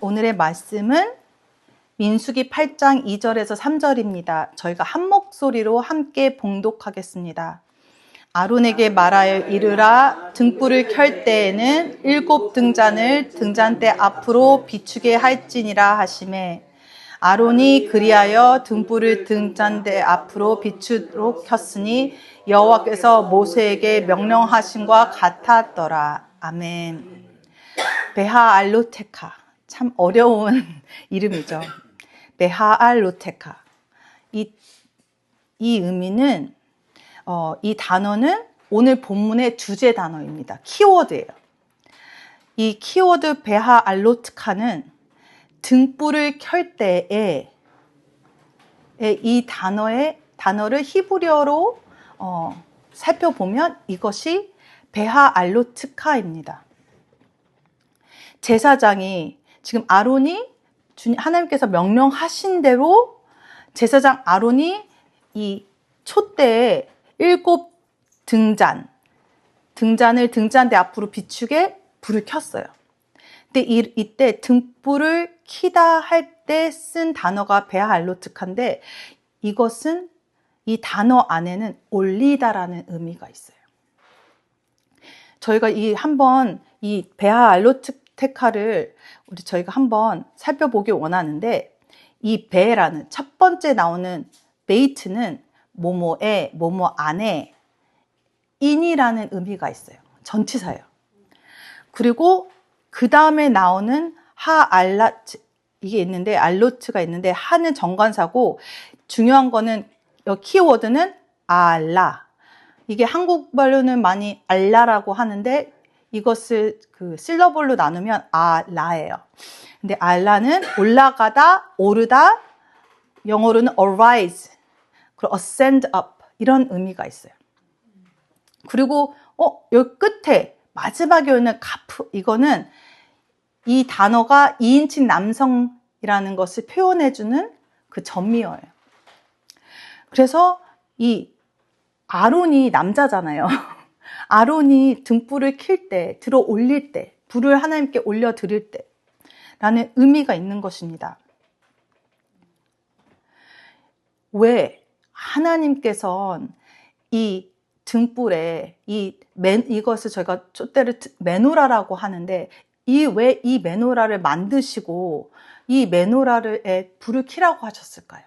오늘의 말씀은 민수기 8장 2절에서 3절입니다. 저희가 한 목소리로 함께 봉독하겠습니다. 아론에게 말하여 이르라, 등불을 켤 때에는 7 등잔을 등잔대 앞으로 비추게 할지니라 하시매, 아론이 그리하여 등불을 등잔대 앞으로 비추도록 켰으니 여호와께서 모세에게 명령하신과 같았더라. 아멘. 베하알로테카, 참 어려운 이름이죠. 베하알로테카. 이 의미는 이 단어는 오늘 본문의 주제 단어입니다. 키워드예요. 이 키워드 베하알로테카는 등불을 켤 때에 이 단어를 히브리어로 살펴보면 이것이 베하알로테카입니다. 제사장이 지금 아론이 하나님께서 명령하신 대로 제사장 아론이 이 촛대에 7 등잔을 등잔대 앞으로 비추게 불을 켰어요. 근데 이때 등불을 켜다 할 때 쓴 단어가 베하알로테카인데 이것은 이 단어 안에는 올리다라는 의미가 있어요. 저희가 한번 이 베하알로테카를 저희가 한번 살펴보기 원하는데, 이 베라는 첫 번째 나오는 베이트는 뭐뭐에 뭐뭐 안에 인이라는 의미가 있어요. 전치사예요. 그리고 그 다음에 나오는 하알라트 이게 있는데, 알로트가 있는데 하는 정관사고, 중요한 거는 키워드는 알라. 이게 한국말로는 많이 알라라고 하는데 이것을 그 실러블로 나누면 알라예요. 근데 알라는 올라가다, 오르다, 영어로는 arise, 그리고 ascend up 이런 의미가 있어요. 그리고 여기 끝에 마지막에 오는 카프, 이거는 이 단어가 2인칭 남성이라는 것을 표현해주는 그 전미어예요. 그래서 이 아론이 남자잖아요. 아론이 등불을 켤 때, 들어 올릴 때, 불을 하나님께 올려 드릴 때 라는 의미가 있는 것입니다. 왜 하나님께서는 이 등불에 이것을 저희가 촛대를 메노라라고 하는데, 왜 이 메노라를 만드시고 이 메노라에 불을 켜라고 하셨을까요?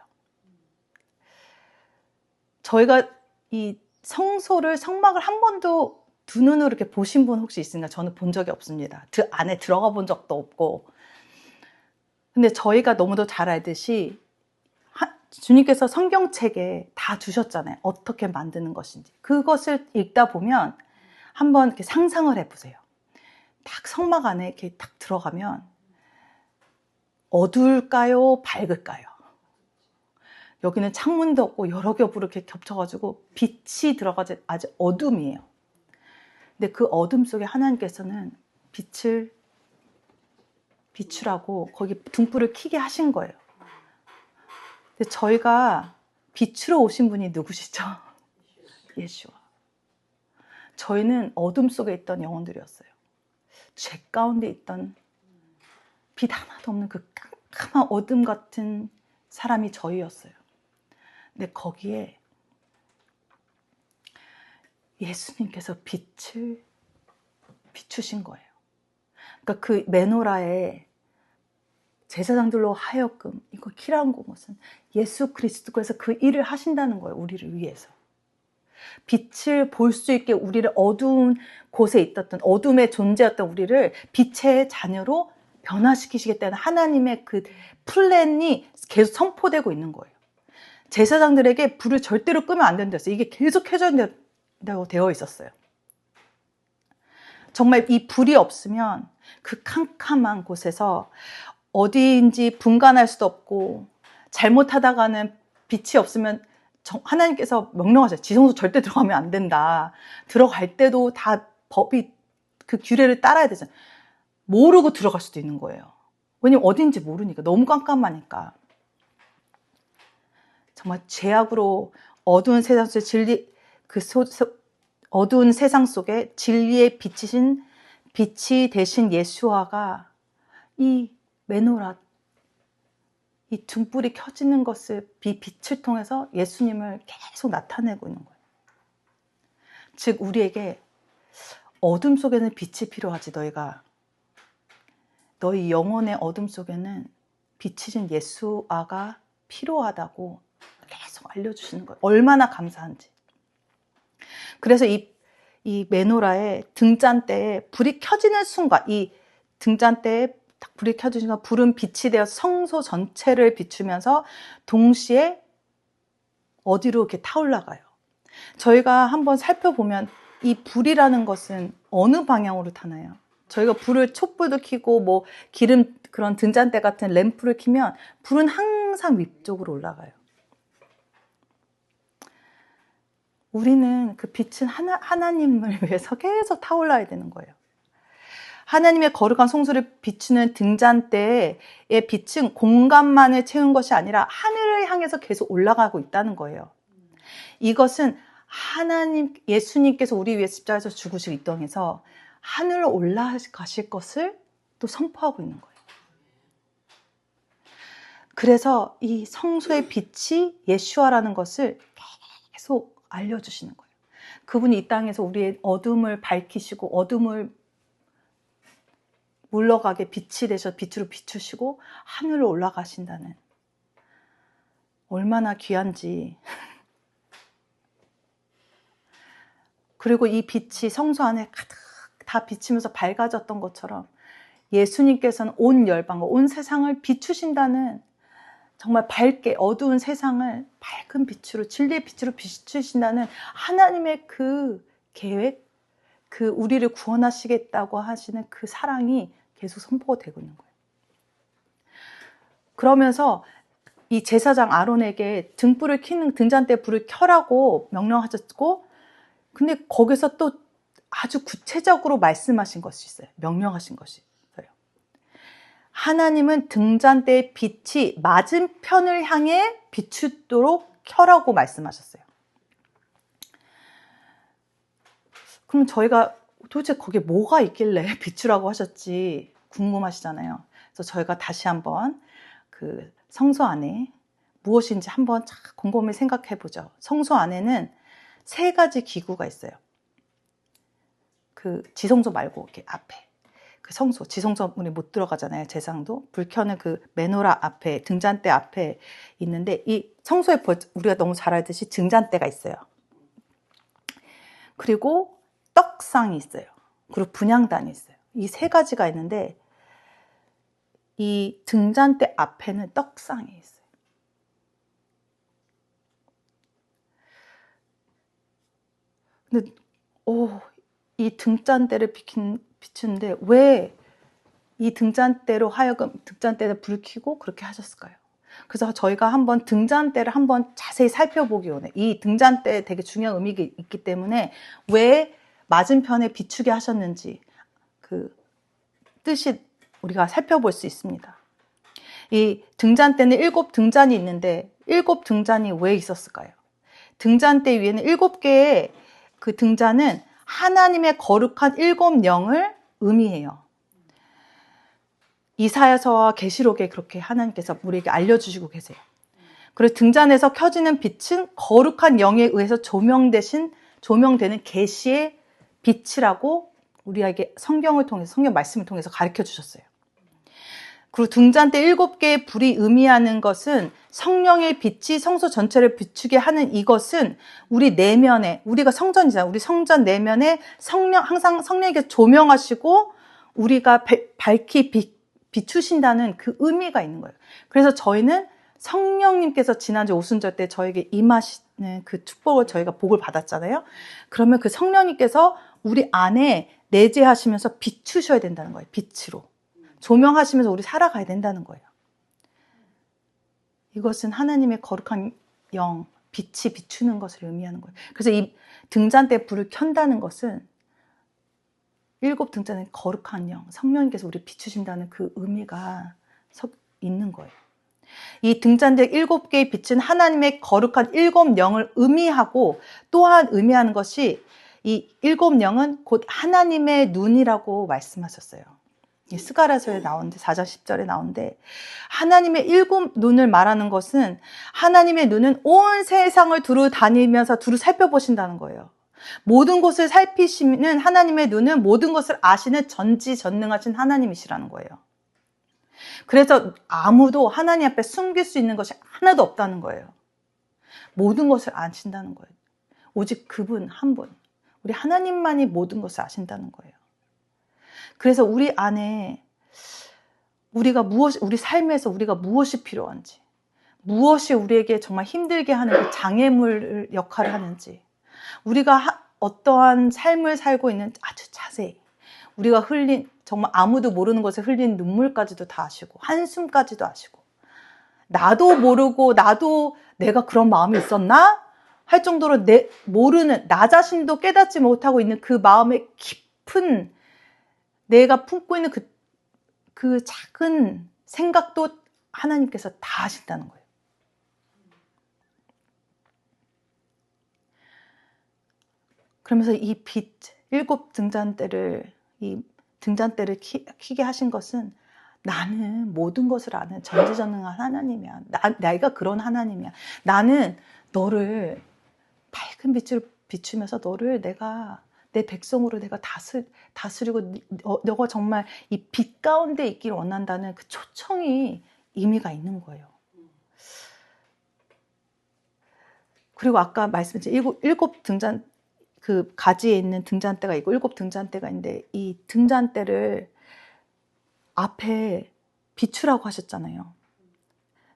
저희가 이 성막을 한 번도 두 눈으로 이렇게 보신 분 혹시 있습니까? 저는 본 적이 없습니다. 안에 들어가 본 적도 없고. 근데 저희가 너무도 잘 알듯이 주님께서 성경책에 다 주셨잖아요. 어떻게 만드는 것인지. 그것을 읽다 보면 한번 이렇게 상상을 해보세요. 딱 성막 안에 이렇게 딱 들어가면 어두울까요? 밝을까요? 여기는 창문도 없고 여러 겹으로 이렇게 겹쳐가지고 빛이 들어가지 아주 어둠이에요. 근데 그 어둠 속에 하나님께서는 빛을 비추라고 거기 등불을 켜게 하신 거예요. 근데 저희가 비추러 오신 분이 누구시죠? 예수와. 저희는 어둠 속에 있던 영혼들이었어요. 죄 가운데 있던 빛 하나도 없는 그 깜깜한 어둠 같은 사람이 저희였어요. 근데 거기에 예수님께서 빛을 비추신 거예요. 그러니까 그 메노라에 제사장들로 하여금 이거 켜라는 것은 예수 그리스도께서 그 일을 하신다는 거예요. 우리를 위해서. 빛을 볼 수 있게 우리를 어두운 곳에 있었던, 어둠에 존재했던 우리를 빛의 자녀로 변화시키시겠다는 하나님의 그 플랜이 계속 선포되고 있는 거예요. 제사장들에게 불을 절대로 끄면 안 된다고, 이게 계속 켜져야 된다고 되어 있었어요. 정말 이 불이 없으면 그 캄캄한 곳에서 어디인지 분간할 수도 없고, 잘못하다가는 빛이 없으면 하나님께서 명령하셨어요. 지성소 절대 들어가면 안 된다. 들어갈 때도 다 법이 그 규례를 따라야 되잖아요. 모르고 들어갈 수도 있는 거예요. 왜냐면 어딘지 모르니까, 너무 깜깜하니까. 정말 죄악으로 어두운 세상 속에 어두운 세상 속에 진리의 빛이 되신 예수와가 이 메노라, 이 등불이 켜지는 것을 빛을 통해서 예수님을 계속 나타내고 있는 거예요. 즉 우리에게 어둠 속에는 빛이 필요하지. 너희 영혼의 어둠 속에는 빛이신 예수아가 필요하다고 계속 알려주시는 거예요. 얼마나 감사한지. 그래서 이 메노라의 등잔대에 불이 켜지는 순간, 이 등잔대에 불이 켜지는 순간 불은 빛이 되어 성소 전체를 비추면서 동시에 어디로 이렇게 타올라가요. 저희가 한번 살펴보면 이 불이라는 것은 어느 방향으로 타나요? 저희가 촛불도 켜고 뭐 기름 그런 등잔대 같은 램프를 켜면 불은 항상 위쪽으로 올라가요. 우리는 그 빛은 하나님을 위해서 계속 타올라야 되는 거예요. 하나님의 거룩한 성소를 비추는 등잔대의 빛은 공간만을 채운 것이 아니라 하늘을 향해서 계속 올라가고 있다는 거예요. 이것은 예수님께서 우리 위해 십자가에서 죽으시고 이 땅에서 하늘로 올라가실 것을 또 선포하고 있는 거예요. 그래서 이 성소의 빛이 예수아라는 것을 계속 알려주시는 거예요. 그분이 이 땅에서 우리의 어둠을 밝히시고 어둠을 물러가게 빛이 되셔 빛으로 비추시고 하늘로 올라가신다는, 얼마나 귀한지. 그리고 이 빛이 성소 안에 가득 다 비치면서 밝아졌던 것처럼 예수님께서는 온 열방과 온 세상을 비추신다는, 정말 밝게 어두운 세상을 밝은 빛으로, 진리의 빛으로 비추신다는 하나님의 그 계획, 그 우리를 구원하시겠다고 하시는 그 사랑이 계속 선포가 되고 있는 거예요. 그러면서 이 제사장 아론에게 등불을 켜는 등잔대 불을 켜라고 명령하셨고, 근데 거기서 또 아주 구체적으로 말씀하신 것이 있어요. 명령하신 것이 있어요. 하나님은 등잔대의 빛이 맞은편을 향해 비추도록 켜라고 말씀하셨어요. 그럼 저희가 도대체 거기에 뭐가 있길래 비추라고 하셨지 궁금하시잖아요. 그래서 저희가 다시 한번 그 성소 안에 무엇인지 한번 곰곰이 생각해 보죠. 성소 안에는 3가지 기구가 있어요. 그 지성소 말고 이렇게 앞에 그 성소, 지성소 문에 못 들어가잖아요. 제사장도 불 켜는 그 메노라 앞에, 등잔대 앞에 있는데, 이 성소에 우리가 너무 잘 알듯이 등잔대가 있어요. 그리고 떡상이 있어요. 그리고 분향단이 있어요. 이 3가지가 있는데 이 등잔대 앞에는 떡상이 있어요. 근데 이 등잔대를 비추는데 왜 이 등잔대로 하여금 등잔대에 불 켜고 그렇게 하셨을까요? 그래서 저희가 한번 등잔대를 한번 자세히 살펴보기 원해요. 이 등잔대에 되게 중요한 의미가 있기 때문에 왜 맞은편에 비추게 하셨는지 그 뜻이 우리가 살펴볼 수 있습니다. 이 등잔대는 7등잔이 있는데 7등잔이 왜 있었을까요? 등잔대 위에는 7개의 그 등잔은 하나님의 거룩한 7영을 의미해요. 이사야서와 계시록에 그렇게 하나님께서 우리에게 알려주시고 계세요. 그리고 등잔에서 켜지는 빛은 거룩한 영에 의해서 조명되는 계시의 빛이라고 우리에게 성경 말씀을 통해서 가르쳐 주셨어요. 그리고 등잔대 7개의 불이 의미하는 것은 성령의 빛이 성소 전체를 비추게 하는 이것은 우리 내면에, 우리가 성전이잖아요. 우리 성전 내면에 항상 성령님께서 조명하시고 우리가 밝히 비추신다는 그 의미가 있는 거예요. 그래서 저희는 성령님께서 지난주 오순절 때 저에게 임하시는 그 축복을 저희가 복을 받았잖아요. 그러면 그 성령님께서 우리 안에 내재하시면서 비추셔야 된다는 거예요. 빛으로. 조명하시면서 우리 살아가야 된다는 거예요. 이것은 하나님의 거룩한 영, 빛이 비추는 것을 의미하는 거예요. 그래서 이 등잔대에 불을 켠다는 것은 7등잔의 거룩한 영, 성령님께서 우리 비추신다는 그 의미가 있는 거예요. 이 등잔대 7개의 빛은 하나님의 거룩한 7영을 의미하고 또한 의미하는 것이 이 7영은 곧 하나님의 눈이라고 말씀하셨어요. 스가랴서에 나오는데 4장 10절에 나오는데 하나님의 7 눈을 말하는 것은 하나님의 눈은 온 세상을 두루 다니면서 두루 살펴보신다는 거예요. 모든 것을 살피시는 하나님의 눈은 모든 것을 아시는 전지전능하신 하나님이시라는 거예요. 그래서 아무도 하나님 앞에 숨길 수 있는 것이 하나도 없다는 거예요. 모든 것을 아신다는 거예요. 오직 그분 한 분, 우리 하나님만이 모든 것을 아신다는 거예요. 그래서 우리 안에 우리 삶에서 우리가 무엇이 필요한지, 무엇이 우리에게 정말 힘들게 하는 그 장애물 역할을 하는지, 우리가 어떠한 삶을 살고 있는지 아주 자세히, 우리가 흘린 정말 아무도 모르는 것에 흘린 눈물까지도 다 아시고 한숨까지도 아시고, 나도 모르고 나도 내가 그런 마음이 있었나? 할 정도로 모르는 나 자신도 깨닫지 못하고 있는 그 마음의 깊은, 내가 품고 있는 그 작은 생각도 하나님께서 다 아신다는 거예요. 그러면서 이 빛, 7 등잔대를, 이 등잔대를 켜게 하신 것은 나는 모든 것을 아는 전지전능한 하나님이야. 내가 그런 하나님이야. 나는 너를 밝은 빛으로 비추면서 너를 내 백성으로 내가 다스리고 너가 정말 이 빛 가운데 있기를 원한다는 그 초청이 의미가 있는 거예요. 그리고 아까 말씀드린 7 등잔, 그 가지에 있는 등잔대가 있고 7 등잔대가 있는데 이 등잔대를 앞에 비추라고 하셨잖아요.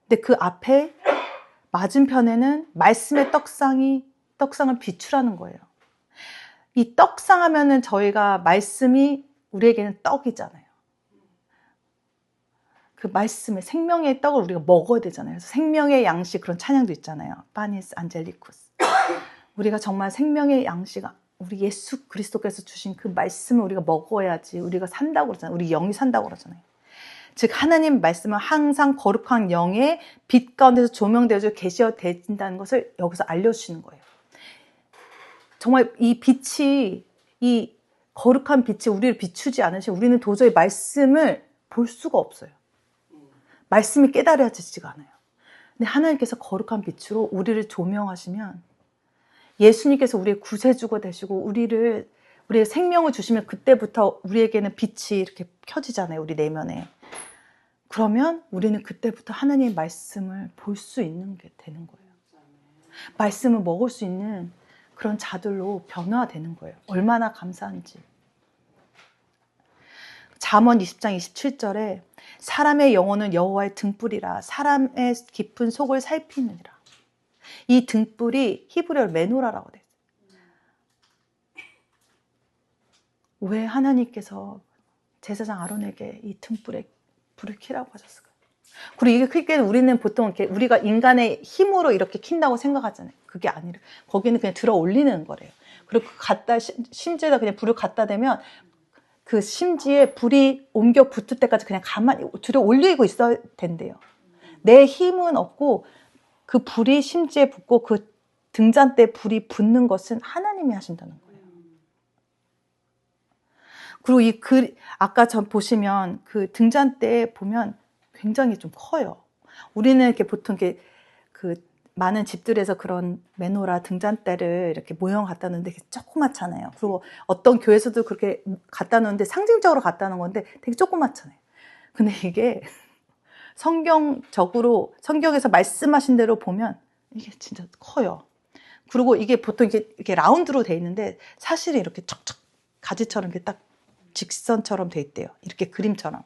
근데 그 앞에 맞은편에는 말씀의 떡상을 비추라는 거예요. 이 떡상 하면은 저희가 말씀이 우리에게는 떡이잖아요. 그 말씀의 생명의 떡을 우리가 먹어야 되잖아요. 그래서 생명의 양식, 그런 찬양도 있잖아요. 파니스 안젤리쿠스. 우리가 정말 생명의 양식, 우리 예수 그리스도께서 주신 그 말씀을 우리가 먹어야지 우리가 산다고 그러잖아요. 우리 영이 산다고 그러잖아요. 즉 하나님 말씀은 항상 거룩한 영의 빛 가운데서 조명되어져 계시어진다는 것을 여기서 알려주시는 거예요. 정말 이 빛이, 이 거룩한 빛이 우리를 비추지 않으시면 우리는 도저히 말씀을 볼 수가 없어요. 말씀이 깨달아지지가 않아요. 근데 하나님께서 거룩한 빛으로 우리를 조명하시면, 예수님께서 우리의 구세주가 되시고 우리의 생명을 주시면 그때부터 우리에게는 빛이 이렇게 켜지잖아요. 우리 내면에. 그러면 우리는 그때부터 하나님의 말씀을 볼 수 있는 게 되는 거예요. 말씀을 먹을 수 있는 그런 자들로 변화되는 거예요. 얼마나 감사한지. 잠언 20장 27절에 사람의 영혼은 여호와의 등불이라 사람의 깊은 속을 살피느니라. 이 등불이 히브리어로 메노라라고 돼요. 왜 하나님께서 제사장 아론에게 이 등불에 불을 켜라고 하셨을까요? 그리고 이게 킬 때는 우리는 보통 이렇게 우리가 인간의 힘으로 이렇게 킨다고 생각하잖아요. 그게 아니라 거기는 그냥 들어 올리는 거래요. 그리고 심지에다 그냥 불을 갖다 대면 그 심지에 불이 옮겨 붙을 때까지 그냥 가만히 들어 올리고 있어야 된대요. 내 힘은 없고 그 불이 심지에 붙고 그 등잔대 불이 붙는 것은 하나님이 하신다는 거예요. 그리고 아까 보시면 그 등잔대에 보면 굉장히 좀 커요. 우리는 이렇게 보통 그 많은 집들에서 그런 메노라 등잔대를 이렇게 모형 갖다 놓는데 되게 조그맣잖아요. 그리고 어떤 교회에서도 그렇게 갖다 놓는데 상징적으로 갖다 놓은 건데 되게 조그맣잖아요. 근데 이게 성경적으로, 성경에서 말씀하신 대로 보면 이게 진짜 커요. 그리고 이게 보통 이렇게 라운드로 돼 있는데 사실은 이렇게 척척 가지처럼 이렇게 딱 직선처럼 돼 있대요. 이렇게 그림처럼.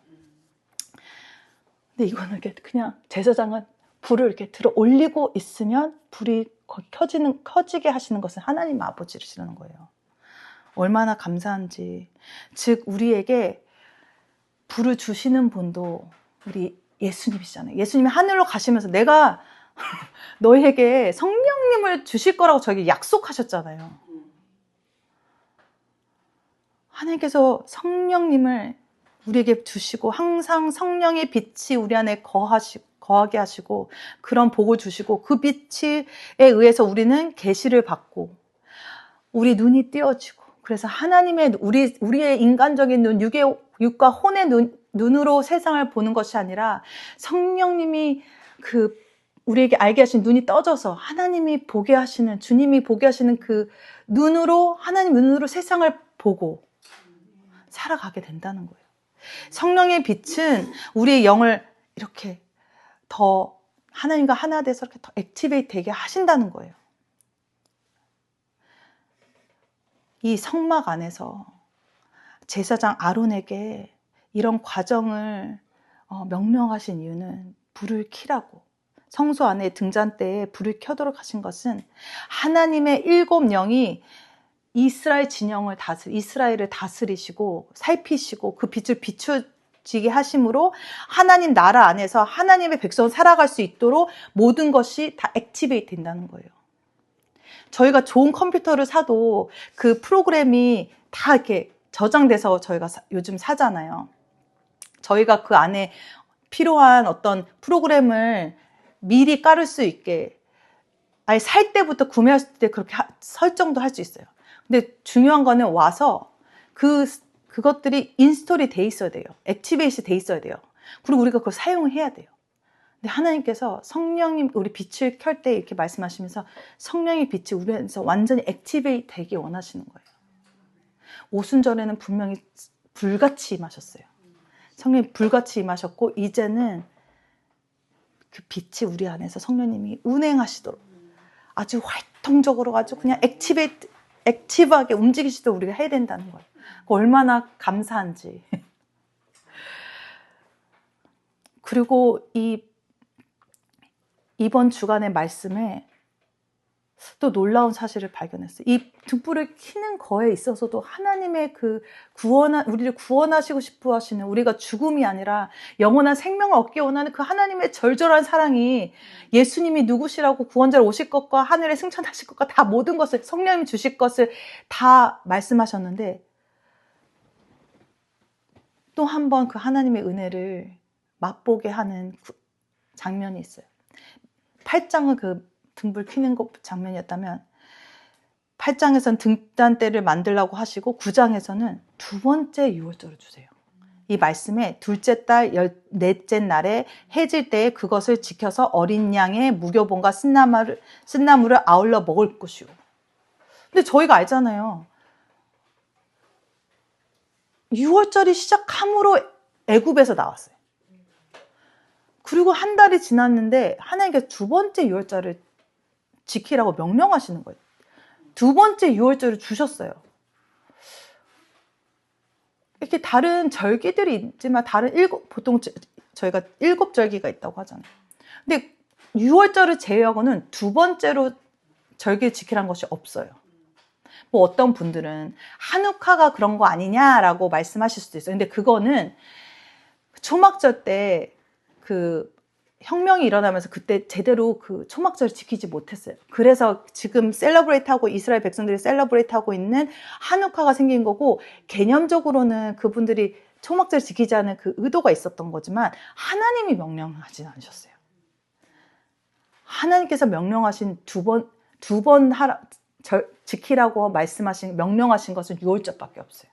근데 이거는 이렇게 그냥 제사장은 불을 이렇게 들어 올리고 있으면 불이 켜지게 하시는 것은 하나님 아버지시라는 거예요. 얼마나 감사한지. 즉 우리에게 불을 주시는 분도 우리 예수님이시잖아요. 예수님이 하늘로 가시면서 내가 너에게 성령님을 주실 거라고 저에게 약속하셨잖아요. 하나님께서 성령님을 우리에게 주시고 항상 성령의 빛이 우리 안에 거하게 하시고 그런 복을 주시고 그 빛에 의해서 우리는 계시를 받고 우리 눈이 띄어지고 그래서 하나님의 우리의 인간적인 눈, 육의 육과 혼의 눈으로 세상을 보는 것이 아니라 성령님이 우리에게 알게 하신 눈이 떠져서 하나님이 보게 하시는, 주님이 보게 하시는 그 눈으로, 하나님 눈으로 세상을 보고 살아가게 된다는 거예요. 성령의 빛은 우리의 영을 이렇게 더 하나님과 하나 돼서 이렇게 더 액티베이트 되게 하신다는 거예요. 이 성막 안에서 제사장 아론에게 이런 과정을 명령하신 이유는 불을 켜라고, 성소 안에 등잔대에 불을 켜도록 하신 것은 하나님의 7영이 이스라엘 진영을 이스라엘을 다스리시고 살피시고 그 빛을 비추지게 하심으로 하나님 나라 안에서 하나님의 백성을 살아갈 수 있도록 모든 것이 다 액티베이트 된다는 거예요. 저희가 좋은 컴퓨터를 사도 그 프로그램이 다 이렇게 저장돼서 저희가 요즘 사잖아요. 저희가 그 안에 필요한 어떤 프로그램을 미리 깔을 수 있게, 아예 살 때부터 구매했을 때 그렇게 설정도 할 수 있어요. 근데 중요한 거는 와서 그것들이 인스톨이 돼 있어야 돼요. 액티베이트 돼 있어야 돼요. 그리고 우리가 그걸 사용해야 돼요. 근데 하나님께서 성령님, 우리 빛을 켤 때 이렇게 말씀하시면서 성령의 빛이 우리 안에서 완전히 액티베이트 되게 원하시는 거예요. 오순절에는 분명히 불같이 임하셨어요. 성령이 불같이 임하셨고, 이제는 그 빛이 우리 안에서 성령님이 운행하시도록 아주 활동적으로 아주 그냥 액티브하게 움직이시도록 우리가 해야 된다는 거예요. 얼마나 감사한지. 그리고 이번 주간의 말씀에 또 놀라운 사실을 발견했어요. 이 등불을 켜는 거에 있어서도 하나님의 우리를 구원하시고 싶어 하시는, 우리가 죽음이 아니라 영원한 생명을 얻기 원하는 그 하나님의 절절한 사랑이, 예수님이 누구시라고 구원자로 오실 것과 하늘에 승천하실 것과 다 모든 것을, 성령님이 주실 것을 다 말씀하셨는데, 또 한 번 그 하나님의 은혜를 맛보게 하는 장면이 있어요. 8장은 그 등불 켜는 장면이었다면 8장에서는 등잔대를 만들라고 하시고 9장에서는 두 번째 유월절을 주세요. 이 말씀에 둘째 달 14째 날에 해질 때에 그것을 지켜서 어린 양의 무교본과 쓴나물을 아울러 먹을 것이오. 근데 저희가 알잖아요. 유월절이 시작함으로 애굽에서 나왔어요. 그리고 한 달이 지났는데 하나님께서 두 번째 유월절을 지키라고 명령하시는 거예요. 두 번째 유월절을 주셨어요. 이렇게 다른 절기들이 있지만 보통 저희가 7절기가 있다고 하잖아요. 근데 유월절을 제외하고는 두 번째로 절기를 지키라는 것이 없어요. 뭐 어떤 분들은 한우카가 그런 거 아니냐라고 말씀하실 수도 있어요. 근데 그거는 초막절 때 혁명이 일어나면서 그때 제대로 그 초막절을 지키지 못했어요. 그래서 지금 셀러브레이트하고 이스라엘 백성들이 셀러브레이트하고 있는 한우카가 생긴 거고, 개념적으로는 그분들이 초막절을 지키지 않은 그 의도가 있었던 거지만 하나님이 명령하진 않으셨어요. 하나님께서 명령하신 두 번 지키라고 명령하신 것은 유월절밖에 없어요.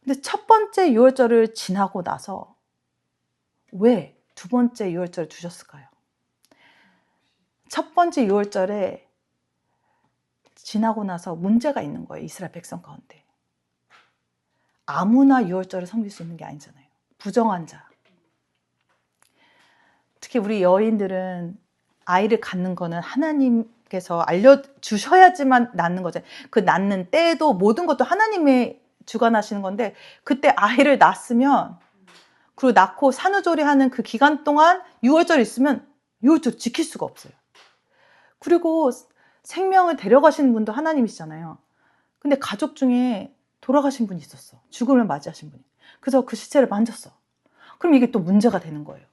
근데 첫 번째 유월절을 지나고 나서 왜 두 번째 유월절을 주셨을까요? 첫 번째 유월절에 지나고 나서 문제가 있는 거예요. 이스라엘 백성 가운데. 아무나 유월절을 섬길 수 있는 게 아니잖아요. 부정한 자. 특히 우리 여인들은 아이를 갖는 거는 하나님께서 알려주셔야지만 낳는 거잖아요. 그 낳는 때도 모든 것도 하나님이 주관하시는 건데, 그때 아이를 낳았으면, 그리고 낳고 산후조리하는 그 기간 동안 유월절 있으면 유월절 지킬 수가 없어요. 그리고 생명을 데려가시는 분도 하나님이시잖아요. 근데 가족 중에 돌아가신 분이 있었어. 죽음을 맞이하신 분이. 그래서 그 시체를 만졌어. 그럼 이게 또 문제가 되는 거예요.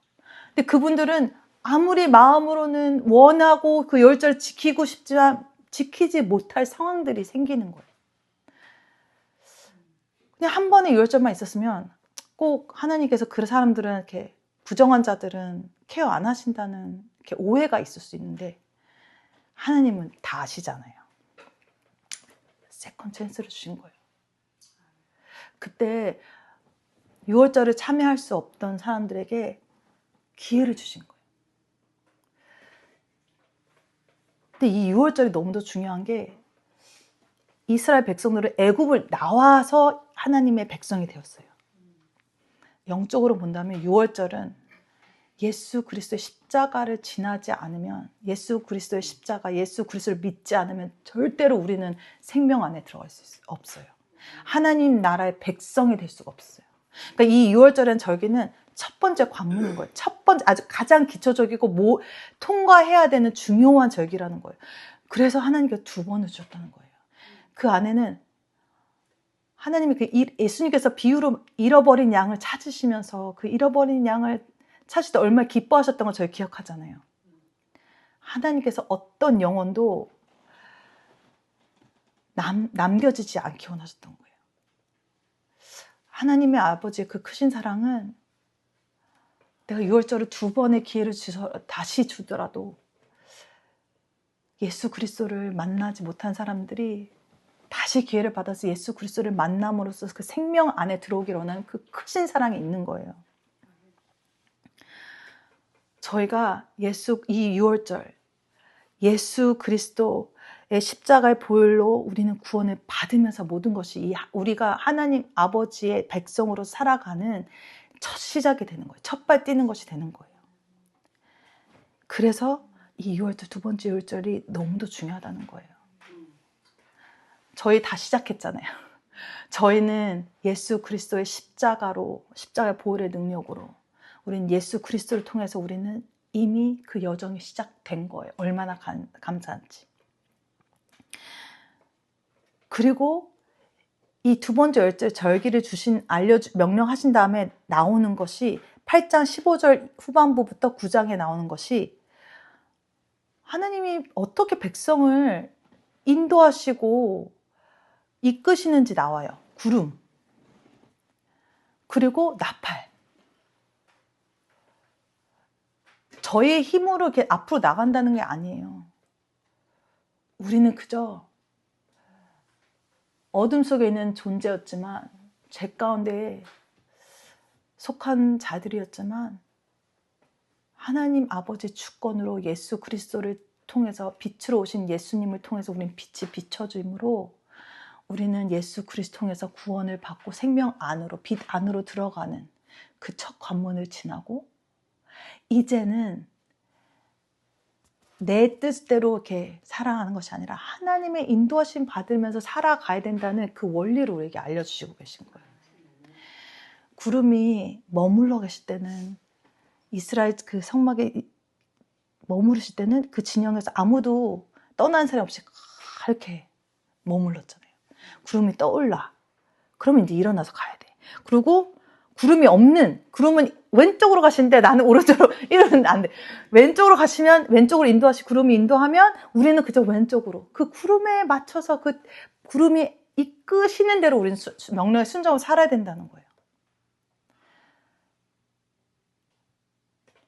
근데 그분들은 아무리 마음으로는 원하고 그 유월절 지키고 싶지만 지키지 못할 상황들이 생기는 거예요. 그냥 한 번의 유월절만 있었으면 꼭 하나님께서 그 사람들은 이렇게 부정한 자들은 케어 안 하신다는 이렇게 오해가 있을 수 있는데, 하나님은 다 아시잖아요. 세컨 찬스를 주신 거예요. 그때 6월절을 참여할 수 없던 사람들에게 기회를 주신 거예요. 근데 이 6월절이 너무도 중요한 게 이스라엘 백성들은 애굽을 나와서 하나님의 백성이 되었어요. 영적으로 본다면 6월절은 예수 그리스도의 십자가를 지나지 않으면, 예수 그리스도의 십자가, 예수 그리스도를 믿지 않으면 절대로 우리는 생명 안에 들어갈 수 없어요. 하나님 나라의 백성이 될 수가 없어요. 그러니까 이 6월절의 절기는 첫 번째 관문인 거예요. 첫 번째, 아주 가장 기초적이고 통과해야 되는 중요한 절기라는 거예요. 그래서 하나님께서 2번을 주셨다는 거예요. 그 안에는 하나님이 예수님께서 비유로 잃어버린 양을 찾으시면서 그 잃어버린 양을 찾을 때 얼마나 기뻐하셨던 걸 저희 기억하잖아요. 하나님께서 어떤 영혼도 남겨지지 않게 원하셨던 거예요. 하나님의 아버지의 그 크신 사랑은 내가 6월절을 2번의 기회를 다시 주더라도 예수 그리스도를 만나지 못한 사람들이 다시 기회를 받아서 예수 그리스도를 만남으로써 그 생명 안에 들어오기를 원하는 그 크신 사랑이 있는 거예요. 저희가 이 6월절 예수 그리스도의 십자가의 보혈로 우리는 구원을 받으면서 모든 것이 우리가 하나님 아버지의 백성으로 살아가는 첫 시작이 되는 거예요. 첫발 뛰는 것이 되는 거예요. 그래서 이 6월절 2번째 6월절이 너무도 중요하다는 거예요. 저희 다 시작했잖아요. 저희는 예수 그리스도의 십자가의 보혈의 능력으로 우리는 예수 그리스도를 통해서 우리는 이미 그 여정이 시작된 거예요. 얼마나 감사한지. 그리고 이 2번째 절기를 명령하신 다음에 나오는 것이 8장 15절 후반부부터 9장에 나오는 것이 하나님이 어떻게 백성을 인도하시고 이끄시는지 나와요. 구름, 그리고 나팔. 저희의 힘으로 이렇게 앞으로 나간다는 게 아니에요. 우리는 그저 어둠 속에 있는 존재였지만, 죄 가운데 속한 자들이었지만, 하나님 아버지 주권으로 예수 그리스도를 통해서 빛으로 오신 예수님을 통해서 우리는 빛이 비춰짐으로 우리는 예수 그리스도 통해서 구원을 받고 생명 안으로, 빛 안으로 들어가는 그 첫 관문을 지나고, 이제는 내 뜻대로 이렇게 살아가는 것이 아니라 하나님의 인도하심 받으면서 살아가야 된다는 그 원리를 우리에게 알려주시고 계신 거예요. 구름이 머물러 계실 때는, 이스라엘 그 성막에 머무르실 때는 그 진영에서 아무도 떠나는 사람 없이 이렇게 머물렀잖아요. 구름이 떠올라. 그러면 이제 일어나서 가야 돼. 그리고 구름이 없는, 구름은 왼쪽으로 가시는데 나는 오른쪽으로, 이러면 안 돼. 왼쪽으로 가시면 왼쪽으로 구름이 인도하면 우리는 그저 왼쪽으로. 그 구름에 맞춰서 그 구름이 이끄시는 대로 우리는 명령에 순종하고 살아야 된다는 거예요.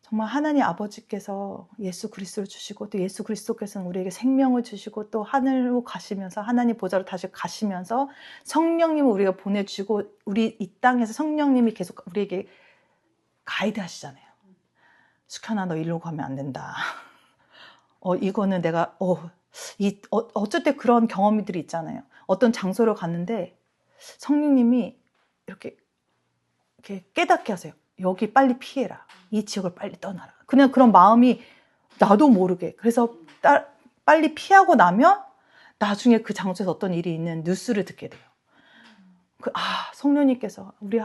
정말 하나님 아버지께서 예수 그리스도를 주시고, 또 예수 그리스도께서는 우리에게 생명을 주시고, 또 하늘로 가시면서, 하나님 보좌로 다시 가시면서 성령님을 우리가 보내주시고, 우리 이 땅에서 성령님이 계속 우리에게 가이드 하시잖아요. 숙현아, 너 이리로 가면 안 된다. 이거는 내가 어쩔 때 그런 경험들이 있잖아요. 어떤 장소를 갔는데 성령님이 이렇게 깨닫게 하세요. 여기 빨리 피해라. 이 지역을 빨리 떠나라. 그냥 그런 마음이 나도 모르게. 그래서 빨리 피하고 나면 나중에 그 장소에서 어떤 일이 있는 뉴스를 듣게 돼요. 성령님께서, 우리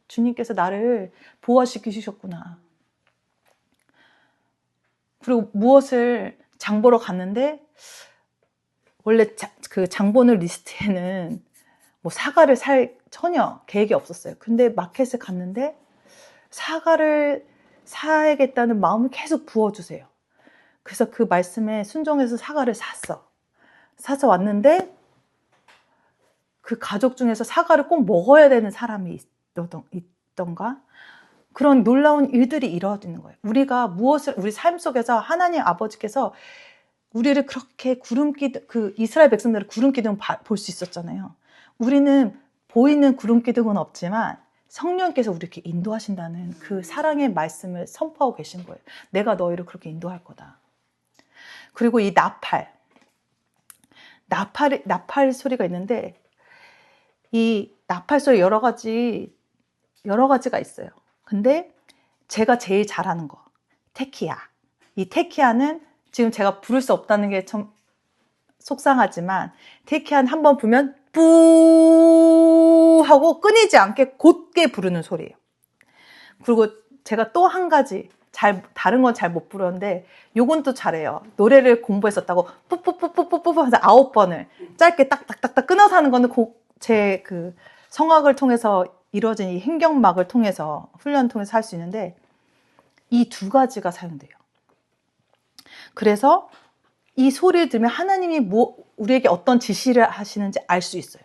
주님께서 나를 보호시키셨구나. 그리고 무엇을 장보러 갔는데, 원래 그 장보는 리스트에는 뭐 사과를 전혀 계획이 없었어요. 근데 마켓에 갔는데 사과를 사야겠다는 마음을 계속 부어주세요. 그래서 그 말씀에 순종해서 사과를 사서 왔는데, 그 가족 중에서 사과를 꼭 먹어야 되는 사람이 있던가, 그런 놀라운 일들이 이루어지는 거예요. 우리 삶 속에서 하나님 아버지께서 우리를 그렇게 이스라엘 백성들을 구름 기둥 볼 수 있었잖아요. 우리는 보이는 구름 기둥은 없지만 성령께서 우리 이렇게 인도하신다는 그 사랑의 말씀을 선포하고 계신 거예요. 내가 너희를 그렇게 인도할 거다. 그리고 이 나팔 소리가 있는데, 이 나팔 소리 여러 가지가 있어요. 근데 제가 제일 잘하는 거, 테키야. 이 테키야는 지금 제가 부를 수 없다는 게 참 속상하지만, 테키야는 한번 부르면 뿌 하고 끊이지 않게 곧게 부르는 소리예요. 그리고 제가 또 한 가지, 다른 건 잘 못 부르는데 요건 또 잘해요. 노래를 공부했었다고 뿌뿌뿌뿌뿌뿌 해서 9번을 짧게 딱딱딱딱 끊어서 하는 거는 제 그 성악을 통해서 이루어진 이 행경막을 통해서, 훈련을 통해서 할 수 있는데, 이 두 가지가 사용돼요. 그래서 이 소리를 들으면 하나님이 우리에게 어떤 지시를 하시는지 알 수 있어요.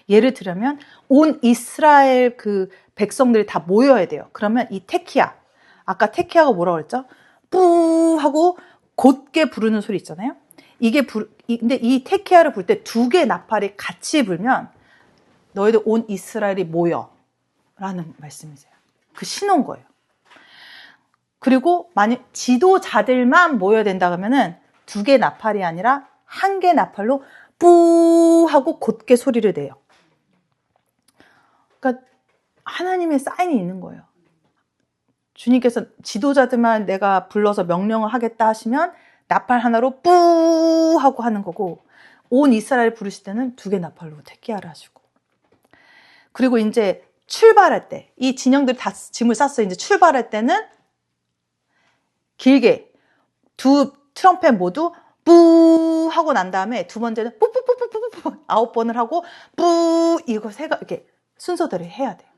예를 들면 온 이스라엘 그 백성들이 다 모여야 돼요. 그러면 이 테키야, 아까 테키야가 뭐라고 그랬죠? 뿌 하고 곧게 부르는 소리 있잖아요. 근데 이 테키야를 불 때 두 개의 나팔이 같이 불면 너희들 온 이스라엘이 모여 라는 말씀이세요. 그 신호인 거예요. 그리고 만약 지도자들만 모여야 된다 그러면은 두 개 나팔이 아니라 한 개 나팔로 뿌 하고 곧게 소리를 내요. 그러니까 하나님의 사인이 있는 거예요. 주님께서 지도자들만 내가 불러서 명령을 하겠다 하시면 나팔 하나로 뿌 하고 하는 거고, 온 이스라엘 부르실 때는 두 개 나팔로 테키야를 하시고. 그리고 이제 출발할 때, 이 진영들이 다 짐을 쌌어요. 이제 출발할 때는 길게 두 트럼펫 모두 뿌 하고 난 다음에 두 번째는 뿌뿌뿌뿌뿌뿌 9번을 하고 뿌 이거 이렇게 순서대로 해야 돼요.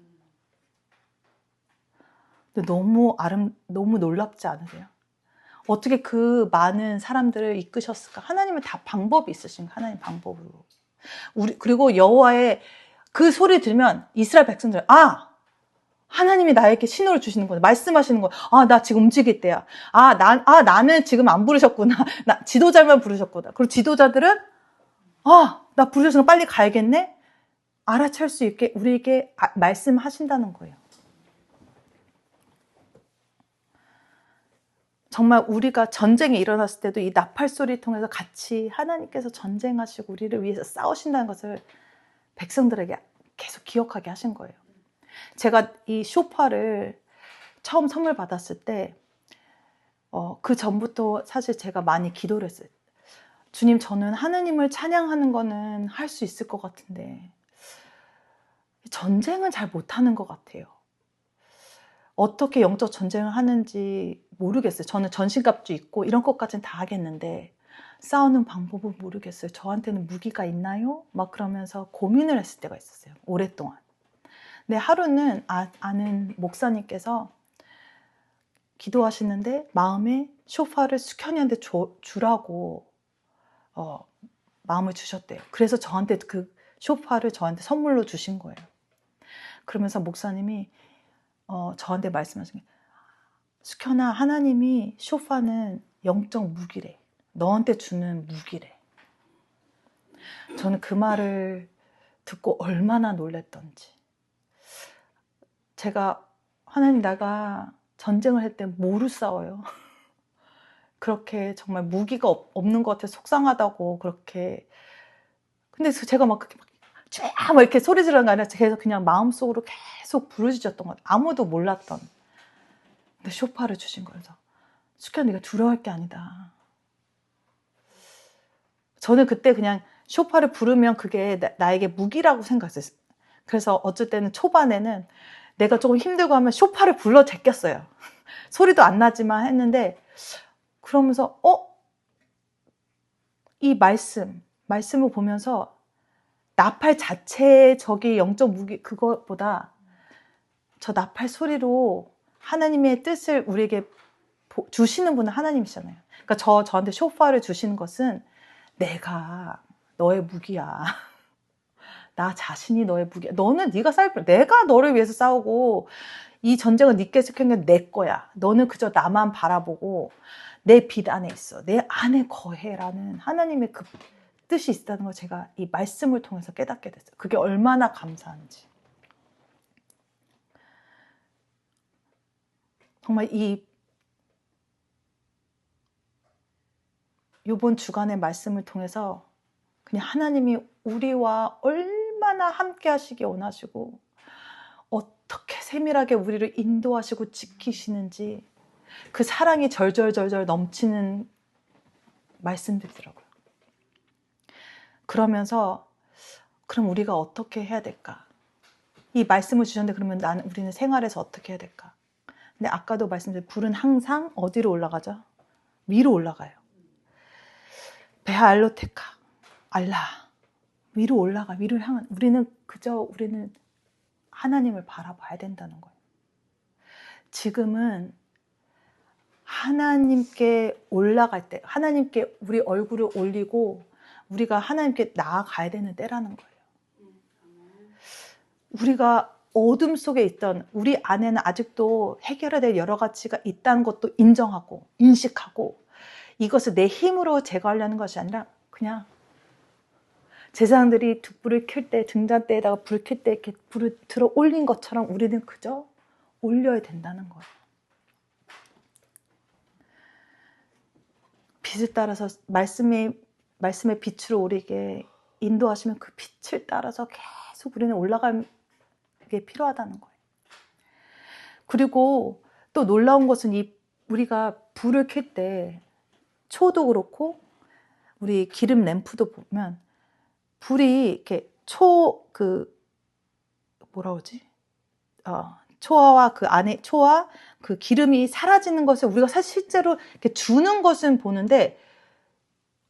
근데 너무 놀랍지 않으세요? 어떻게 그 많은 사람들을 이끄셨을까? 하나님은 다 방법이 있으신가? 하나님 방법으로. 그리고 여호와의 그 소리 들으면 이스라엘 백성들, 하나님이 나에게 신호를 주시는 거야. 말씀하시는 거야. 나 지금 움직일 때야. 나는 지금 안 부르셨구나. 지도자만 부르셨구나. 그리고 지도자들은, 나 부르셨으니까 빨리 가야겠네? 알아챌 수 있게 우리에게 말씀하신다는 거예요. 정말 우리가 전쟁이 일어났을 때도 이 나팔 소리를 통해서 같이 하나님께서 전쟁하시고 우리를 위해서 싸우신다는 것을 백성들에게 계속 기억하게 하신 거예요. 제가 이 쇼파를 처음 선물 받았을 때, 그 전부터 사실 제가 많이 기도를 했어요. 주님, 저는 하나님을 찬양하는 거는 할 수 있을 것 같은데 전쟁은 잘 못하는 것 같아요. 어떻게 영적 전쟁을 하는지 모르겠어요. 저는 전신갑주 있고 이런 것까지는 다 하겠는데 싸우는 방법은 모르겠어요. 저한테는 무기가 있나요? 막 그러면서 고민을 했을 때가 있었어요. 오랫동안. 근데 하루는 아는 목사님께서 기도하시는데 마음에 쇼파를 수현이한테 주라고 마음을 주셨대요. 그래서 저한테 그 쇼파를 저한테 선물로 주신 거예요. 그러면서 목사님이 저한테 말씀하신 게, 수현아, 하나님이 쇼파는 영적 무기래. 너한테 주는 무기래. 저는 그 말을 듣고 얼마나 놀랬던지. 제가 하나님, 내가 전쟁을 할 때 뭐로 싸워요? 그렇게 정말 무기가 없는 것 같아서 속상하다고 그렇게. 근데 제가 막 그렇게 막 이렇게 소리 지르는 게 아니라 계속 그냥 마음속으로 계속 부르짖었던 것 같아요. 아무도 몰랐던. 근데 쇼파를 주신 거예요. 수현, 네가 두려워할 게 아니다. 저는 그때 그냥 쇼파를 부르면 그게 나에게 무기라고 생각했어요. 그래서 어쩔 때는 초반에는 내가 조금 힘들고 하면 쇼파를 불러 제꼈어요. 소리도 안 나지만 했는데, 그러면서 이 말씀을 보면서 나팔 자체의 저기 영적 무기 그것보다 저 나팔 소리로 하나님의 뜻을 우리에게 주시는 분은 하나님이시잖아요. 그러니까 저한테 쇼파를 주시는 것은 내가 너의 무기야. 나 자신이 너의 무기야. 너는 네가 내가 너를 위해서 싸우고 이 전쟁은 네게 시킨 게 내 거야. 너는 그저 나만 바라보고 내 빛 안에 있어. 내 안에 거해라는 하나님의 그 뜻이 있다는 걸 제가 이 말씀을 통해서 깨닫게 됐어요. 그게 얼마나 감사한지. 정말 이번 주간의 말씀을 통해서 그냥 하나님이 우리와 얼마나 함께 하시기 원하시고 어떻게 세밀하게 우리를 인도하시고 지키시는지 그 사랑이 절절절절 넘치는 말씀들이더라고요. 그러면서 그럼 우리가 어떻게 해야 될까? 이 말씀을 주셨는데 그러면 우리는 생활에서 어떻게 해야 될까? 근데 아까도 말씀드린 불은 항상 어디로 올라가죠? 위로 올라가요. 베알로테카 알라 위로 올라가 위를 향한 우리는 하나님을 바라봐야 된다는 거예요. 지금은 하나님께 올라갈 때 하나님께 우리 얼굴을 올리고 우리가 하나님께 나아가야 되는 때라는 거예요. 우리가 어둠 속에 있던 우리 안에는 아직도 해결해야 될 여러 가지가 있다는 것도 인정하고 인식하고 이것을 내 힘으로 제거하려는 것이 아니라 그냥 제사장들이 둑불을 켤 때 등잔대에다가 불을 켤 때 이렇게 불을 들어 올린 것처럼 우리는 그저 올려야 된다는 거예요. 빛을 따라서 말씀의 빛으로 우리에게 인도하시면 그 빛을 따라서 계속 우리는 올라가는 게 필요하다는 거예요. 그리고 또 놀라운 것은 우리가 불을 켤 때 초도 그렇고 우리 기름 램프도 보면 불이 이렇게 초와 그 안에 초와 그 기름이 사라지는 것을 우리가 사실 실제로 이렇게 주는 것은 보는데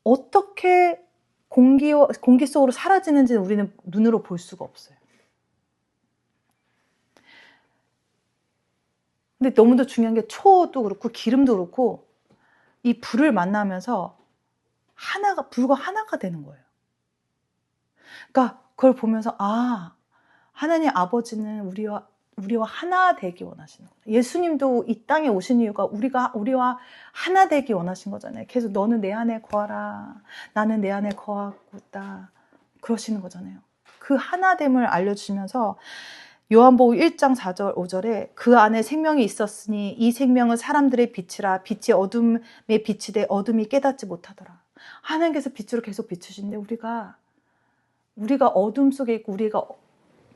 어떻게 공기 속으로 사라지는지는 우리는 눈으로 볼 수가 없어요. 근데 너무도 중요한 게 초도 그렇고 기름도 그렇고 이 불을 만나면서 불과 하나가 되는 거예요. 그러니까 그걸 보면서 하나님 아버지는 우리와 하나 되기 원하시는 거예요. 예수님도 이 땅에 오신 이유가 우리와 하나 되기 원하신 거잖아요. 계속 너는 내 안에 거하라. 나는 내 안에 거하고 있다. 그러시는 거잖아요. 그 하나됨을 알려주시면서 요한복음 1장 4절 5절에 그 안에 생명이 있었으니 이 생명은 사람들의 빛이라 빛이 어둠에 비치되 어둠이 깨닫지 못하더라. 하나님께서 빛으로 계속 비추시는데 우리가 어둠 속에 있고 우리가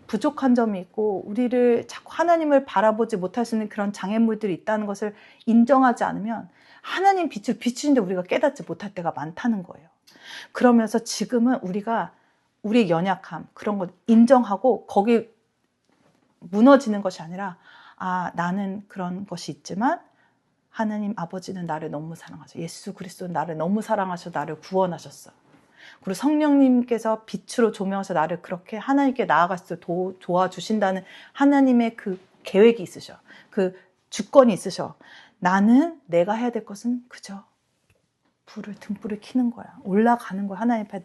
부족한 점이 있고 우리를 자꾸 하나님을 바라보지 못할 수 있는 그런 장애물들이 있다는 것을 인정하지 않으면 하나님 빛을 비추시는데 우리가 깨닫지 못할 때가 많다는 거예요. 그러면서 지금은 우리의 연약함 그런 걸 인정하고 거기 무너지는 것이 아니라 나는 그런 것이 있지만 하나님 아버지는 나를 너무 사랑하셔. 예수 그리스도는 나를 너무 사랑하셔. 나를 구원하셨어. 그리고 성령님께서 빛으로 조명하셔 나를 그렇게 하나님께 나아갈 수 있도록 도와주신다는 하나님의 그 계획이 있으셔. 그 주권이 있으셔. 나는 내가 해야 될 것은 그저 등불을 켜는 거야. 올라가는 거야. 하나님 앞에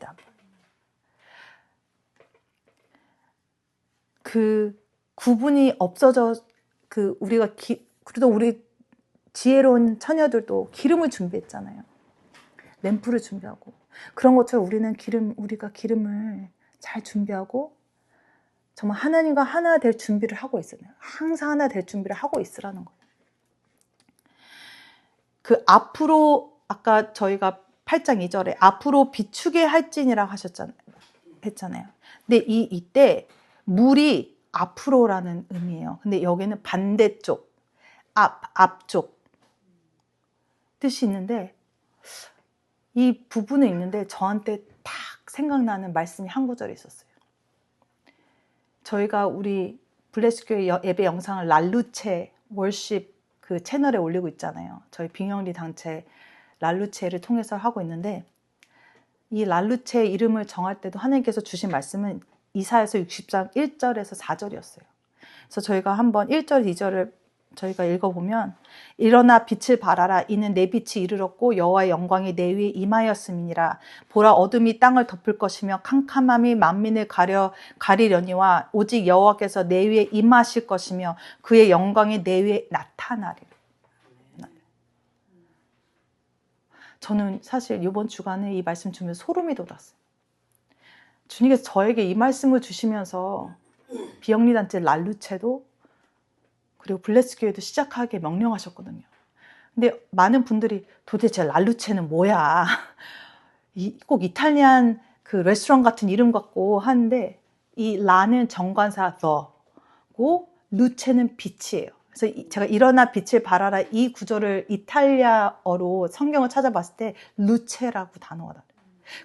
그 구분이 없어져 그래도 우리 지혜로운 처녀들도 기름을 준비했잖아요. 램프를 준비하고 그런 것처럼 우리가 기름을 잘 준비하고 정말 하나님과 하나 될 준비를 하고 있어요. 항상 하나 될 준비를 하고 있으라는 거예요. 그 앞으로 아까 저희가 8장 2절에 앞으로 비추게 할지니라 했잖아요. 근데 이때 물이 앞으로라는 의미예요. 근데 여기는 반대쪽, 앞쪽 뜻이 있는데 이 부분은 있는데 저한테 딱 생각나는 말씀이 한 구절이 있었어요. 저희가 우리 블레스교회 예배 영상을 랄루체 월십 그 채널에 올리고 있잖아요. 저희 빙영리 단체 랄루체를 통해서 하고 있는데 이 랄루체 이름을 정할 때도 하나님께서 주신 말씀은 이사야서 60장 1절에서 4절이었어요. 그래서 저희가 한번 1절, 2절을 저희가 읽어보면 일어나 빛을 발하라 이는 내 빛이 이르렀고 여호와의 영광이 내 위에 임하였음이니라 보라 어둠이 땅을 덮을 것이며 캄캄함이 만민을 가리려니와 오직 여호와께서 내 위에 임하실 것이며 그의 영광이 내 위에 나타나리라. 저는 사실 이번 주간에 이 말씀 주면서 소름이 돋았어요. 주님께서 저에게 이 말씀을 주시면서 비영리단체 랄루체도 그리고 블레스교회도 시작하게 명령하셨거든요. 근데 많은 분들이 도대체 랄루체는 뭐야? 꼭 이탈리안 그 레스토랑 같은 이름 같고 하는데 이 라는 정관사 더고 루체는 빛이에요. 그래서 제가 일어나 빛을 발하라 이 구절을 이탈리아어로 성경을 찾아봤을 때 루체라고 단어가 나와요.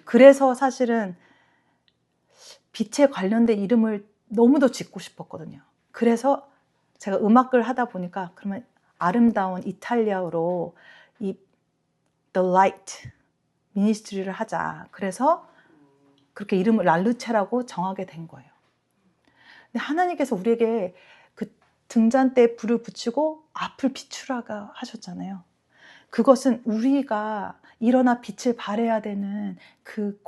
그래서 사실은 빛에 관련된 이름을 너무도 짓고 싶었거든요. 그래서 제가 음악을 하다 보니까 그러면 아름다운 이탈리아어로 이 The Light 미니스트리를 하자. 그래서 그렇게 이름을 랄루체라고 정하게 된 거예요. 근데 하나님께서 우리에게 그 등잔대에 불을 붙이고 앞을 비추라고 하셨잖아요. 그것은 우리가 일어나 빛을 발해야 되는 그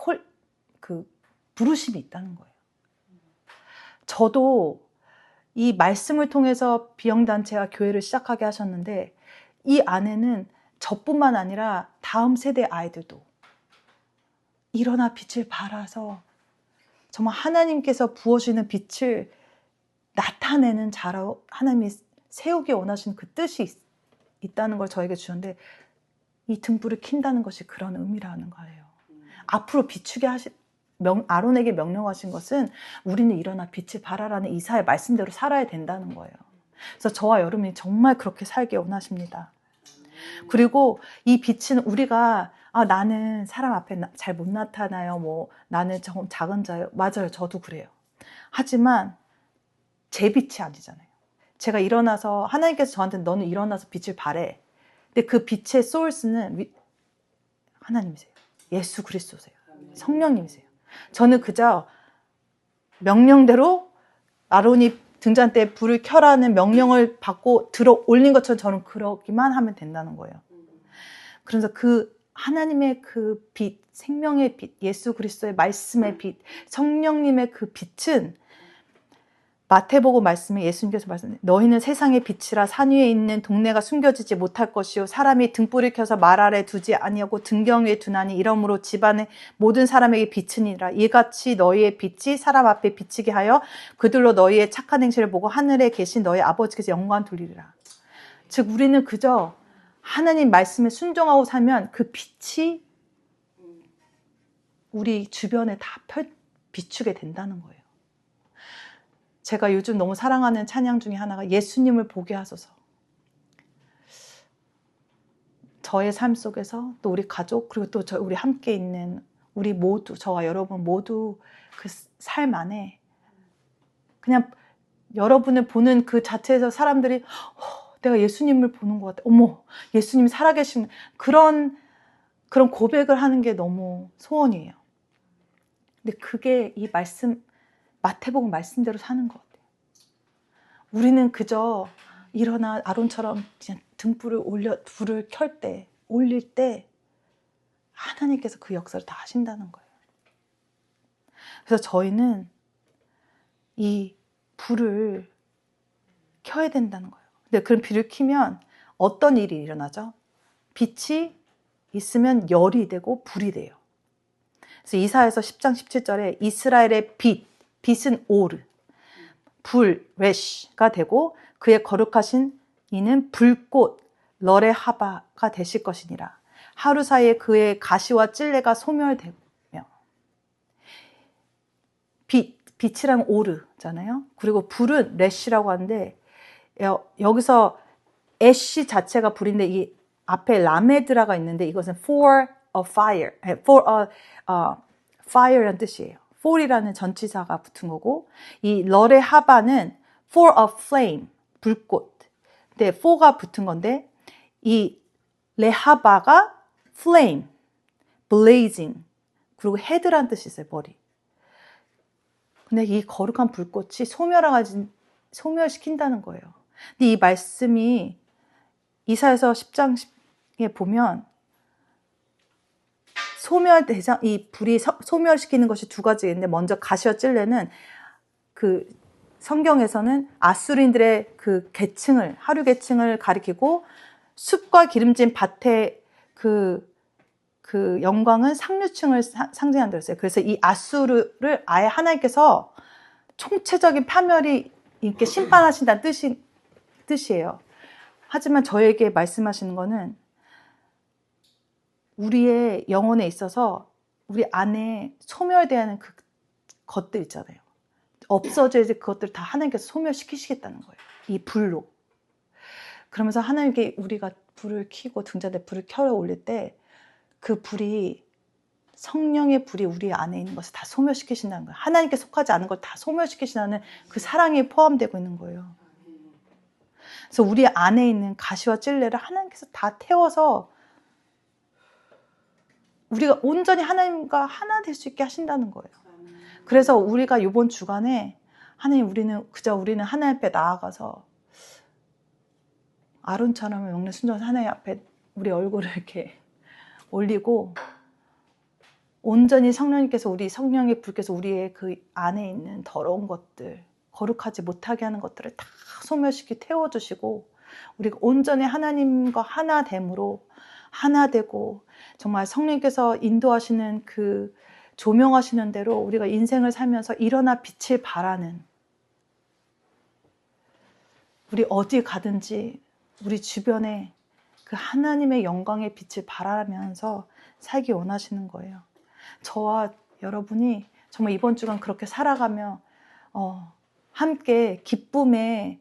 부르심이 있다는 거예요. 저도 이 말씀을 통해서 비영단체와 교회를 시작하게 하셨는데 이 안에는 저뿐만 아니라 다음 세대 아이들도 일어나 빛을 발하서 정말 하나님께서 부어주는 빛을 나타내는 자로 하나님이 세우기 원하시는 그 뜻이 있다는 걸 저에게 주셨는데 이 등불을 킨다는 것이 그런 의미라는 거예요. 앞으로 비추게 아론에게 명령하신 것은 우리는 일어나 빛을 발하라는 이사의 말씀대로 살아야 된다는 거예요. 그래서 저와 여러분이 정말 그렇게 살기 원하십니다. 그리고 이 빛은 우리가 나는 사람 앞에 잘 못 나타나요. 나는 조금 작은 자예요. 맞아요. 저도 그래요. 하지만 제 빛이 아니잖아요. 제가 일어나서 하나님께서 저한테 너는 일어나서 빛을 발해. 근데 그 빛의 소스는 하나님이세요. 예수 그리스도세요. 성령님이세요. 저는 그저 명령대로 아론이 등잔대에 불을 켜라는 명령을 받고 들어 올린 것처럼 저는 그러기만 하면 된다는 거예요. 그래서 그 하나님의 그 빛, 생명의 빛, 예수 그리스도의 말씀의 빛, 성령님의 그 빛은 마태복음 말씀에 예수님께서 말씀하셨는데 너희는 세상의 빛이라 산 위에 있는 동네가 숨겨지지 못할 것이요 사람이 등불을 켜서 말 아래 두지 아니하고 등경 위에 두나니 이러므로 집안의 모든 사람에게 빛이니라 이같이 너희의 빛이 사람 앞에 비치게 하여 그들로 너희의 착한 행실을 보고 하늘에 계신 너희 아버지께서 영광 돌리리라. 즉 우리는 그저 하나님 말씀에 순종하고 살면 그 빛이 우리 주변에 다 비추게 된다는 거예요. 제가 요즘 너무 사랑하는 찬양 중에 하나가 예수님을 보게 하소서. 저의 삶 속에서 또 우리 가족 그리고 또 우리 함께 있는 우리 모두 저와 여러분 모두 그 삶 안에 그냥 여러분을 보는 그 자체에서 사람들이 내가 예수님을 보는 것 같아. 어머 예수님이 살아계신 그런 고백을 하는 게 너무 소원이에요. 근데 그게 이 말씀 마태복음 말씀대로 사는 것 같아요. 우리는 그저 일어나 아론처럼 그냥 등불을 불을 올릴 때 하나님께서 그 역사를 다 하신다는 거예요. 그래서 저희는 이 불을 켜야 된다는 거예요. 근데 그런 불을 켜면 어떤 일이 일어나죠? 빛이 있으면 열이 되고 불이 돼요. 그래서 이사야서 10장 17절에 이스라엘의 빛은 오르, 불, 레시가 되고 그의 거룩하신 이는 불꽃, 러레하바가 되실 것이니라. 하루 사이에 그의 가시와 찔레가 소멸되며 빛이랑 오르잖아요. 그리고 불은 레시라고 하는데 여기서 애쉬 자체가 불인데 이 앞에 라메드라가 있는데 이것은 for a fire, fire라는 뜻이에요. for이라는 전치사가 붙은 거고 이 러레 하바는 for a flame, 불꽃. 근데 for가 붙은 건데 이 레하바가 flame, blazing, 그리고 head라는 뜻이 있어요. 머리. 근데 이 거룩한 불꽃이 소멸시킨다는 거예요. 근데 이 말씀이 이사야서 10장에 보면 이 불이 소멸시키는 것이 두 가지가 있는데 먼저 가시와 찔레는 그 성경에서는 아수르인들의 그 하류 계층을 가리키고 숲과 기름진 밭에 그 그 영광은 상류층을 상징한다고 했어요. 그래서 이 아수르를 아예 하나님께서 총체적인 파멸이 이렇게 심판하신다는 뜻이에요. 하지만 저에게 말씀하시는 거는 우리의 영혼에 있어서 우리 안에 소멸되어야 하는 그 것들 있잖아요. 없어져야 될 그것들을 다 하나님께서 소멸시키시겠다는 거예요. 이 불로. 그러면서 하나님께 우리가 불을 켜고 등잔대 불을 켜러 올릴 때 그 불이 성령의 불이 우리 안에 있는 것을 다 소멸시키신다는 거예요. 하나님께 속하지 않은 걸 다 소멸시키신다는 그 사랑이 포함되고 있는 거예요. 그래서 우리 안에 있는 가시와 찔레를 하나님께서 다 태워서 우리가 온전히 하나님과 하나 될 수 있게 하신다는 거예요. 그래서 우리가 이번 주간에 하나님 우리는 하나님 앞에 나아가서 아론처럼 영내 순종해서 하나님 앞에 우리 얼굴을 이렇게 올리고 온전히 성령님께서 우리 성령의 불께서 우리의 그 안에 있는 더러운 것들, 거룩하지 못하게 하는 것들을 다 소멸시키 태워주시고 우리가 온전히 하나님과 하나됨으로 하나 되고 정말 성령님께서 인도하시는 그 조명하시는 대로 우리가 인생을 살면서 일어나 빛을 발하는 우리 어디 가든지 우리 주변에 그 하나님의 영광의 빛을 발하면서 살기 원하시는 거예요. 저와 여러분이 정말 이번 주간 그렇게 살아가며 함께 기쁨의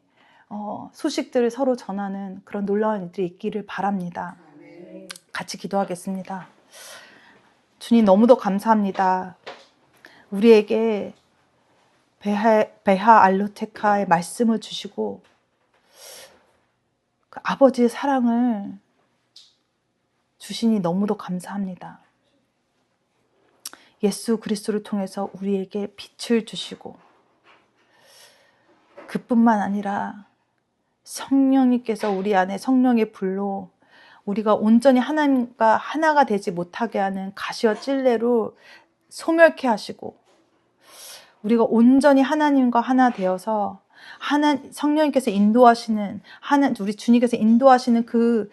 소식들을 서로 전하는 그런 놀라운 일들이 있기를 바랍니다. 같이 기도하겠습니다. 주님 너무도 감사합니다. 우리에게 베하 알로테카의 말씀을 주시고 그 아버지의 사랑을 주시니 너무도 감사합니다. 예수 그리스도를 통해서 우리에게 빛을 주시고 그뿐만 아니라 성령님께서 우리 안에 성령의 불로 우리가 온전히 하나님과 하나가 되지 못하게 하는 가시와 찔레로 소멸케 하시고 우리가 온전히 하나님과 하나 되어서 성령님께서 인도하시는 우리 주님께서 인도하시는 그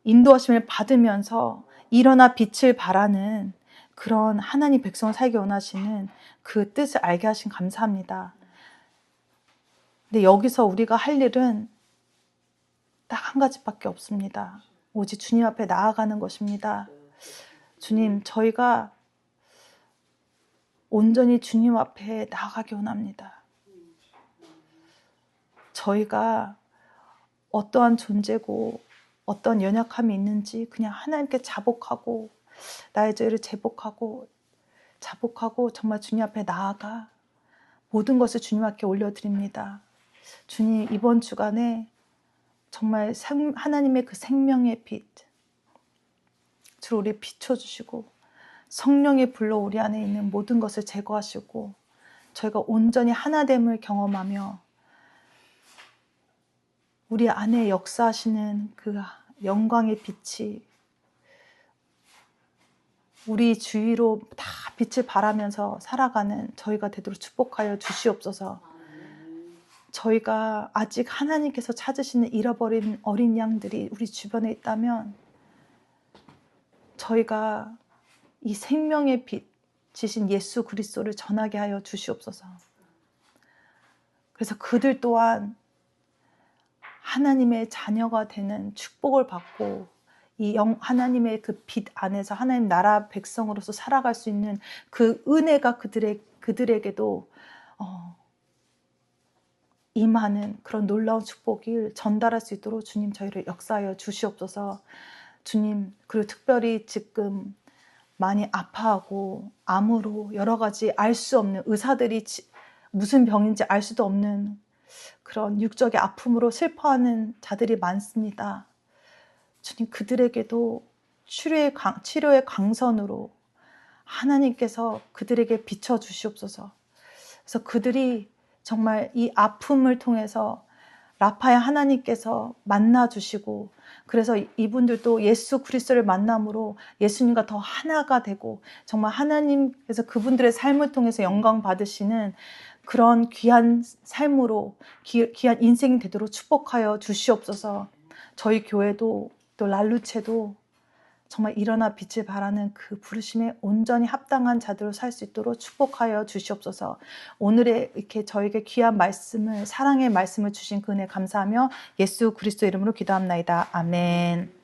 인도하심을 받으면서 일어나 빛을 발하는 그런 하나님 백성을 살기 원하시는 그 뜻을 알게 하신 감사합니다. 근데 여기서 우리가 할 일은 딱 한 가지밖에 없습니다. 오직 주님 앞에 나아가는 것입니다. 주님, 저희가 온전히 주님 앞에 나아가기 원합니다. 저희가 어떠한 존재고 어떤 연약함이 있는지 그냥 하나님께 자복하고 나의 죄를 자복하고 정말 주님 앞에 나아가 모든 것을 주님 앞에 올려드립니다. 주님, 이번 주간에 정말 하나님의 그 생명의 빛, 주로 우리 비춰주시고 성령의 불로 우리 안에 있는 모든 것을 제거하시고 저희가 온전히 하나됨을 경험하며 우리 안에 역사하시는 그 영광의 빛이 우리 주위로 다 빛을 발하면서 살아가는 저희가 되도록 축복하여 주시옵소서. 저희가 아직 하나님께서 찾으시는 잃어버린 어린 양들이 우리 주변에 있다면 저희가 이 생명의 빛이신 예수 그리스도를 전하게 하여 주시옵소서. 그래서 그들 또한 하나님의 자녀가 되는 축복을 받고 이 하나님의 그 빛 안에서 하나님 나라 백성으로서 살아갈 수 있는 그 은혜가 그들에게도 임하는 그런 놀라운 축복을 전달할 수 있도록 주님 저희를 역사하여 주시옵소서. 주님, 그리고 특별히 지금 많이 아파하고 암으로 여러 가지 알 수 없는 의사들이 무슨 병인지 알 수도 없는 그런 육적의 아픔으로 슬퍼하는 자들이 많습니다. 주님, 그들에게도 치료의 강선으로 하나님께서 그들에게 비춰주시옵소서. 그래서 그들이 정말 이 아픔을 통해서 라파의 하나님께서 만나주시고 그래서 이분들도 예수 그리스도를 만남으로 예수님과 더 하나가 되고 정말 하나님께서 그분들의 삶을 통해서 영광 받으시는 그런 귀한 삶으로 귀한 인생이 되도록 축복하여 주시옵소서. 저희 교회도 또 랄루체도 정말 일어나 빛을 발하는 그 부르심에 온전히 합당한 자들로 살 수 있도록 축복하여 주시옵소서. 오늘의 이렇게 저에게 귀한 말씀을, 사랑의 말씀을 주신 그 은혜 감사하며 예수 그리스도 이름으로 기도합나이다. 아멘.